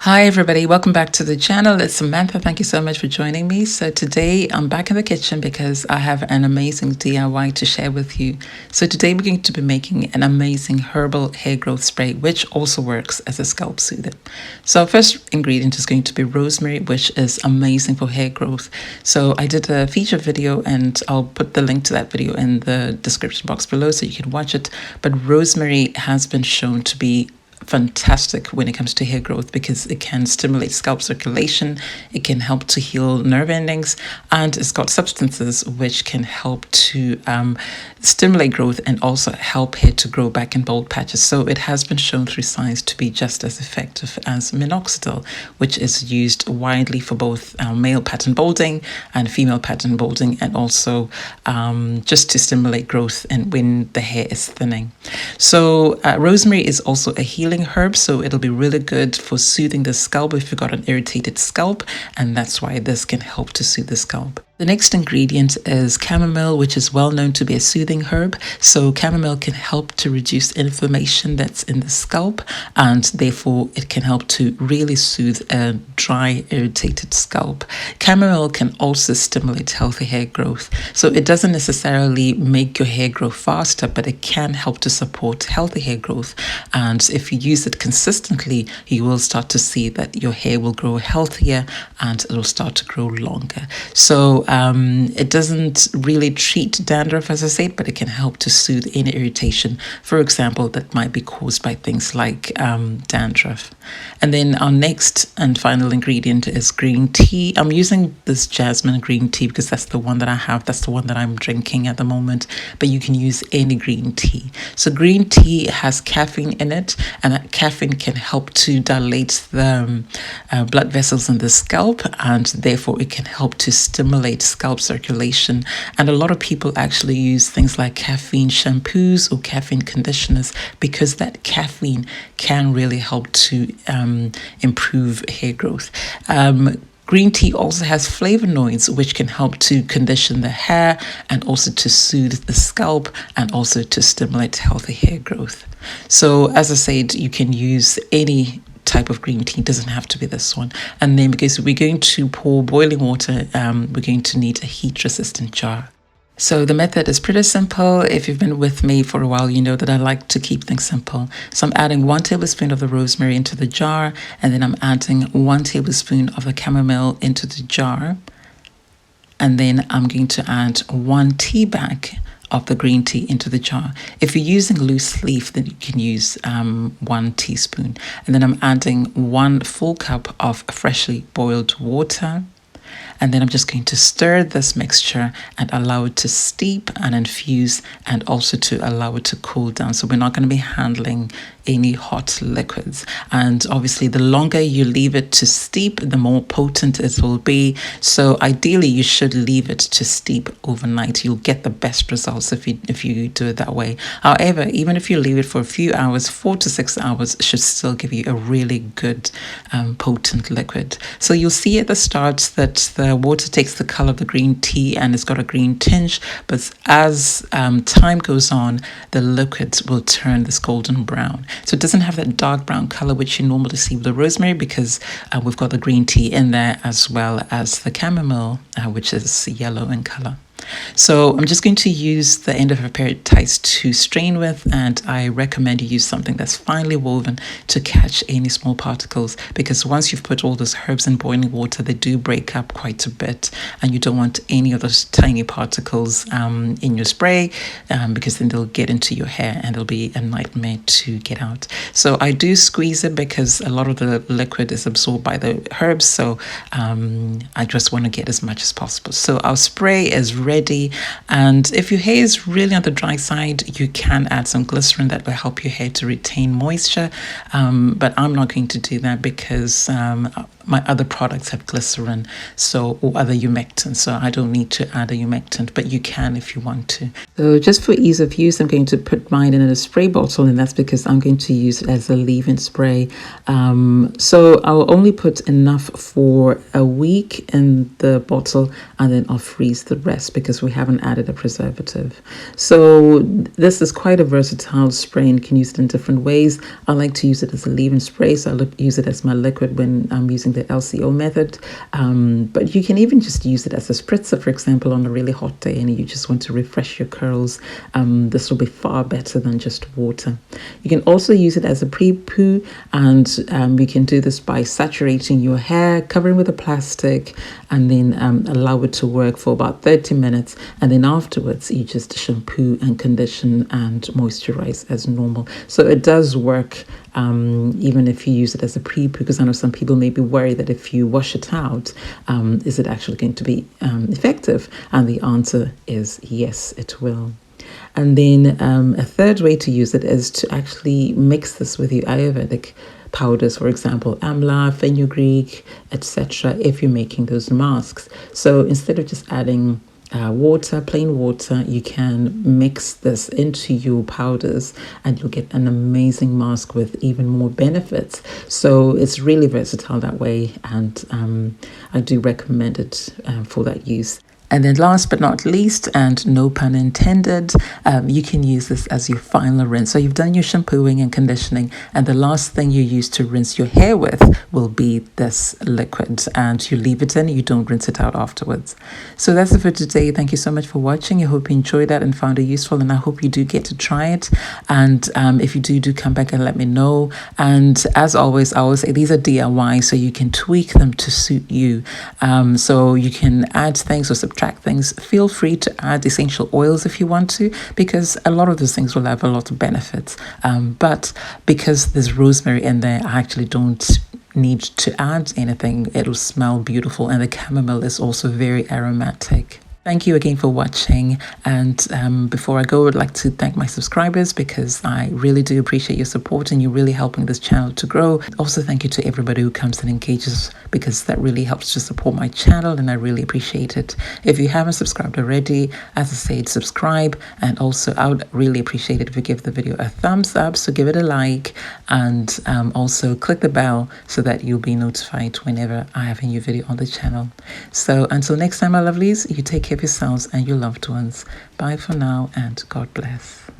Hi everybody, welcome back to the channel. It's Samantha. Thank you so much for joining me. So today I'm back in the kitchen because I have an amazing DIY to share with you. So today we're going to be making an amazing herbal hair growth spray, which also works as a scalp soother. So our first ingredient is going to be rosemary, which is amazing for hair growth. So I did a feature video and I'll put the link to that video in the description box below so you can watch it. But rosemary has been shown to be fantastic when it comes to hair growth because it can stimulate scalp circulation, it can help to heal nerve endings, and it's got substances which can help to stimulate growth and also help hair to grow back in bald patches. So it has been shown through science to be just as effective as minoxidil, which is used widely for both male pattern balding and female pattern balding, and also just to stimulate growth and when the hair is thinning. So rosemary is also a healing herb, so it'll be really good for soothing the scalp if you've got an irritated scalp, and that's why this can help to soothe the scalp. The next ingredient is chamomile, which is well known to be a soothing herb. So chamomile can help to reduce inflammation that's in the scalp, and therefore it can help to really soothe a dry, irritated scalp. Chamomile can also stimulate healthy hair growth. So it doesn't necessarily make your hair grow faster, but it can help to support healthy hair growth. And if you use it consistently, you will start to see that your hair will grow healthier and it will start to grow longer. So it doesn't really treat dandruff, as I said, but it can help to soothe any irritation, for example, that might be caused by things like dandruff. And then our next and final ingredient is green tea. I'm using this jasmine green tea because that's the one that I have. That's the one that I'm drinking at the moment, but you can use any green tea. So green tea has caffeine in it, and that caffeine can help to dilate the blood vessels in the scalp, and therefore it can help to stimulate scalp circulation. And a lot of people actually use things like caffeine shampoos or caffeine conditioners because that caffeine can really help to improve hair growth. Green tea also has flavonoids which can help to condition the hair and also to soothe the scalp and also to stimulate healthy hair growth. So as I said, you can use any type of green tea, doesn't have to be this one. And then because we're going to pour boiling water, we're going to need a heat resistant jar. So the method is pretty simple. If you've been with me for a while, you know that I like to keep things simple. So I'm adding 1 tablespoon of the rosemary into the jar, and then I'm adding 1 tablespoon of the chamomile into the jar. And then I'm going to add 1 tea bag of the green tea into the jar. If you're using loose leaf, then you can use 1 teaspoon. And then I'm adding 1 full cup of freshly boiled water. And then I'm just going to stir this mixture and allow it to steep and infuse, and also to allow it to cool down. So we're not going to be handling any hot liquids. And obviously the longer you leave it to steep, the more potent it will be. So ideally you should leave it to steep overnight. You'll get the best results if you do it that way. However, even if you leave it for a few hours, 4 to 6 hours should still give you a really good potent liquid. So you'll see at the start that the water takes the color of the green tea and it's got a green tinge, but as time goes on, the liquids will turn this golden brown. So it doesn't have that dark brown color which you normally see with the rosemary, because we've got the green tea in there as well as the chamomile, which is yellow in color. So I'm just going to use the end of a pair of ties to strain with, and I recommend you use something that's finely woven to catch any small particles, because once you've put all those herbs in boiling water, they do break up quite a bit, and you don't want any of those tiny particles in your spray, because then they'll get into your hair and it'll be a nightmare to get out. So I do squeeze it because a lot of the liquid is absorbed by the herbs, so I just want to get as much as possible. So our spray is ready, and if your hair is really on the dry side, you can add some glycerin that will help your hair to retain moisture, but I'm not going to do that because my other products have glycerin, so, or other humectants, so I don't need to add a humectant, but you can if you want to. So just for ease of use, I'm going to put mine in a spray bottle, and that's because I'm going to use it as a leave-in spray. So I'll only put enough for a week in the bottle, and then I'll freeze the rest because we haven't added a preservative. So this is quite a versatile spray and can use it in different ways. I like to use it as a leave-in spray, so I use it as my liquid when I'm using the LCO method. But you can even just use it as a spritzer, for example, on a really hot day and you just want to refresh your curls. This will be far better than just water. You can also use it as a pre-poo, and you can do this by saturating your hair, covering with a plastic, and then allow it to work for about 30 minutes. And then afterwards, you just shampoo and condition and moisturize as normal. So it does work even if you use it as a pre-poo, because I know some people may be worried that if you wash it out, is it actually going to be effective? And the answer is yes, it will. And then a third way to use it is to actually mix this with your Ayurvedic powders, for example, amla, fenugreek, etc., if you're making those masks. So instead of just adding water, plain water, you can mix this into your powders and you'll get an amazing mask with even more benefits. So it's really versatile that way, and I do recommend it for that use. And then last but not least, and no pun intended, you can use this as your final rinse. So you've done your shampooing and conditioning, and the last thing you use to rinse your hair with will be this liquid, and you leave it in, you don't rinse it out afterwards. So that's it for today. Thank you so much for watching. I hope you enjoyed that and found it useful, and I hope you do get to try it. And if you do come back and let me know. And as always, I always say these are DIY, so you can tweak them to suit you. So you can add things or subtract things. Feel free to add essential oils if you want to, because a lot of those things will have a lot of benefits. But because there's rosemary in there, I actually don't need to add anything. It'll smell beautiful, and the chamomile is also very aromatic. Thank you again for watching, and before I go, I'd like to thank my subscribers because I really do appreciate your support and you're really helping this channel to grow. Also, thank you to everybody who comes and engages, because that really helps to support my channel and I really appreciate it. If you haven't subscribed already, as I said, subscribe, and also I would really appreciate it if you give the video a thumbs up, so give it a like, and also click the bell so that you'll be notified whenever I have a new video on the channel. So until next time, my lovelies, you take care of yourselves and your loved ones. Bye for now, and God bless.